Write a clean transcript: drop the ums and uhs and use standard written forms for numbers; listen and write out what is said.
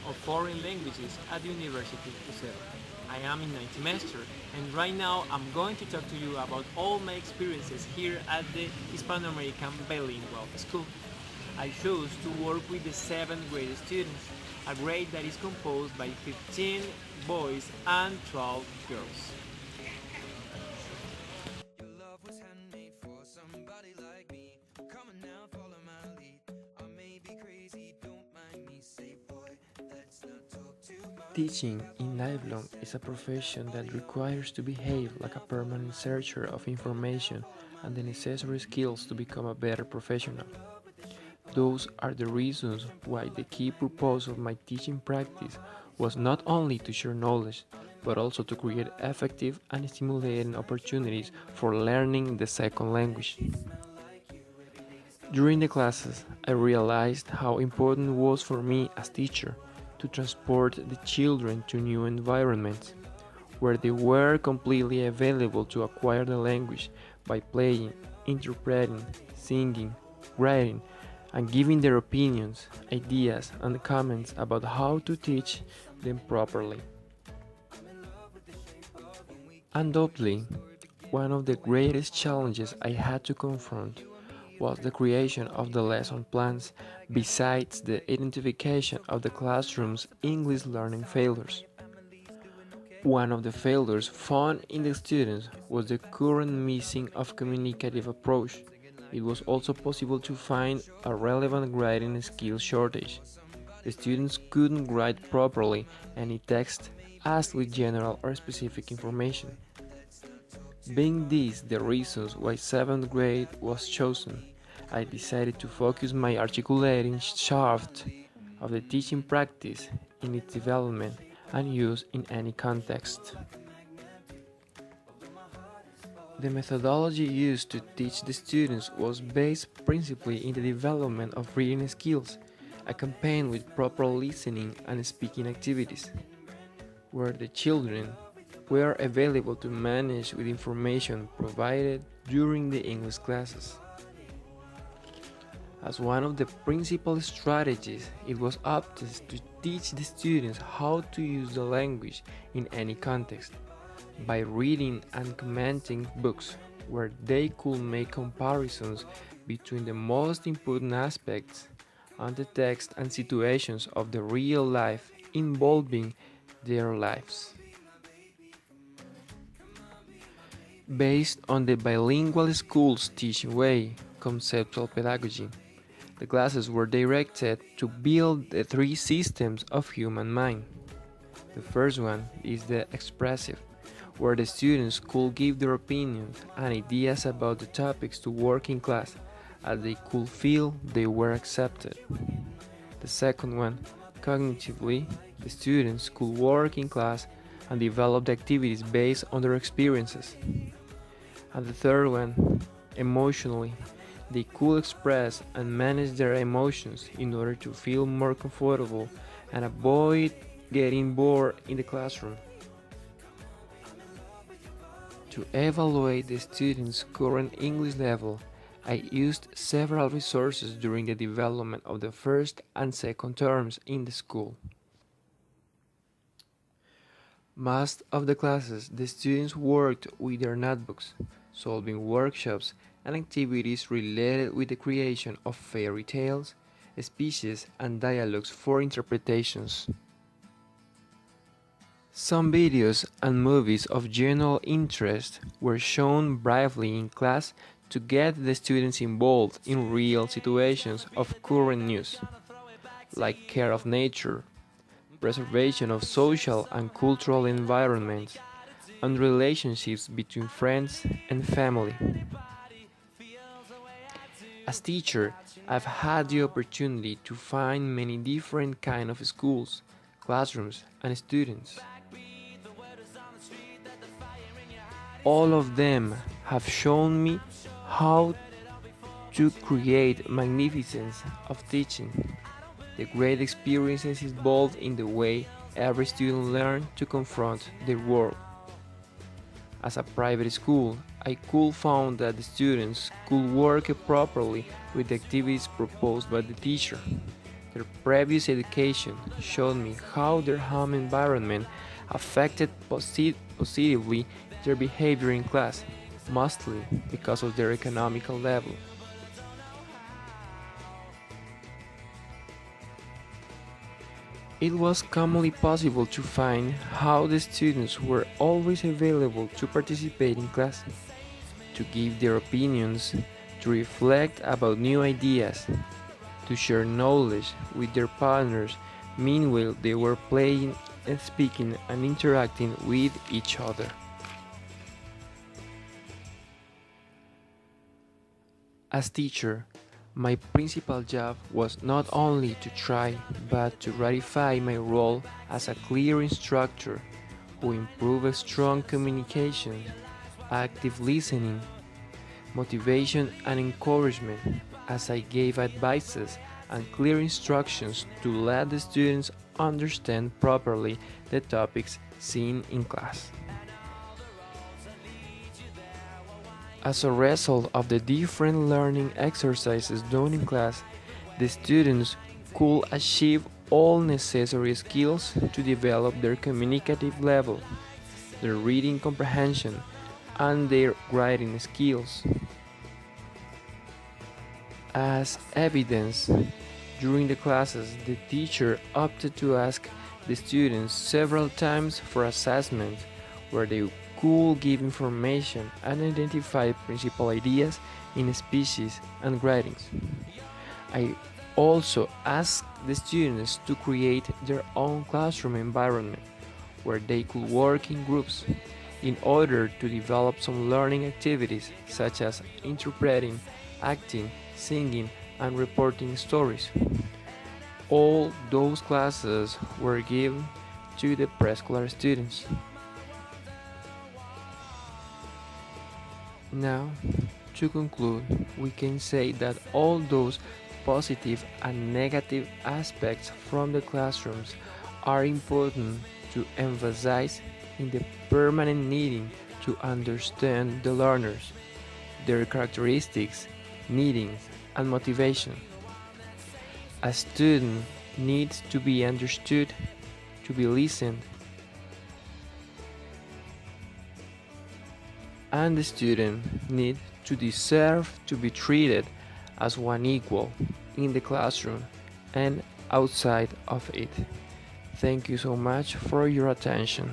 of Foreign Languages at the University of José. I am in ninth semester, and right now I'm going to talk to you about all my experiences here at the Hispano-American Bilingual School. I chose to work with the 7th grade students, a grade that is composed by 15 boys and 12 girls. Teaching in lifelong is a profession that requires to behave like a permanent searcher of information and the necessary skills to become a better professional. Those are the reasons why the key purpose of my teaching practice was not only to share knowledge, but also to create effective and stimulating opportunities for learning the second language. During the classes, I realized how important it was for me as teacher to transport the children to new environments, where they were completely available to acquire the language by playing, interpreting, singing, writing, and giving their opinions, ideas, and comments about how to teach them properly. Undoubtedly, one of the greatest challenges I had to confront was the creation of the lesson plans, besides the identification of the classroom's English learning failures. One of the failures found in the students was the current missing of communicative approach. It was also possible to find a relevant writing skill shortage. The students couldn't write properly any text asked with general or specific information. Being these the reasons why 7th grade was chosen, I decided to focus my articulating shaft of the teaching practice in its development and use in any context. The methodology used to teach the students was based principally in the development of reading skills, accompanied with proper listening and speaking activities, where the children were available to manage with information provided during the English classes. As one of the principal strategies, it was opted to teach the students how to use the language in any context, by reading and commenting books where they could make comparisons between the most important aspects on the text and situations of the real life involving their lives. Based on the bilingual school's teaching way, conceptual pedagogy, the classes were directed to build the three systems of human mind. The first one is the expressive, where the students could give their opinions and ideas about the topics to work in class, as they could feel they were accepted. The second one, cognitively, the students could work in class and develop the activities based on their experiences. And the third one, emotionally, they could express and manage their emotions in order to feel more comfortable and avoid getting bored in the classroom. To evaluate the students' current English level, I used several resources during the development of the first and second terms in the school. Most of the classes, the students worked with their notebooks, solving workshops and activities related with the creation of fairy tales, speeches, and dialogues for interpretations. Some videos and movies of general interest were shown briefly in class to get the students involved in real situations of current news, like care of nature, preservation of social and cultural environments, and relationships between friends and family. As teacher, I've had the opportunity to find many different kinds of schools, classrooms, and students. All of them have shown me how to create magnificence of teaching. The great experiences involved in the way every student learns to confront the world. As a private school, I could found that the students could work properly with the activities proposed by the teacher. Their previous education showed me how their home environment affected positively their behavior in class, mostly because of their economical level. It was commonly possible to find how the students were always available to participate in class, to give their opinions, to reflect about new ideas, to share knowledge with their partners. Meanwhile, they were playing and speaking and interacting with each other. As teacher, my principal job was not only to try but to ratify my role as a clear instructor who improved strong communication, active listening, motivation and encouragement as I gave advices and clear instructions to let the students understand properly the topics seen in class. As a result of the different learning exercises done in class, the students could achieve all necessary skills to develop their communicative level, their reading comprehension, and their writing skills. As evidence, during the classes, the teacher opted to ask the students several times for assessment where they could give information and identify principal ideas in speeches and writings. I also asked the students to create their own classroom environment where they could work in groups in order to develop some learning activities such as interpreting, acting, singing, and reporting stories. All those classes were given to the preschooler students. Now, to conclude, we can say that all those positive and negative aspects from the classrooms are important to emphasize in the permanent needing to understand the learners, their characteristics, needings, and motivation. A student needs to be understood, to be listened, and the student needs to deserve to be treated as one equal in the classroom and outside of it. Thank you so much for your attention.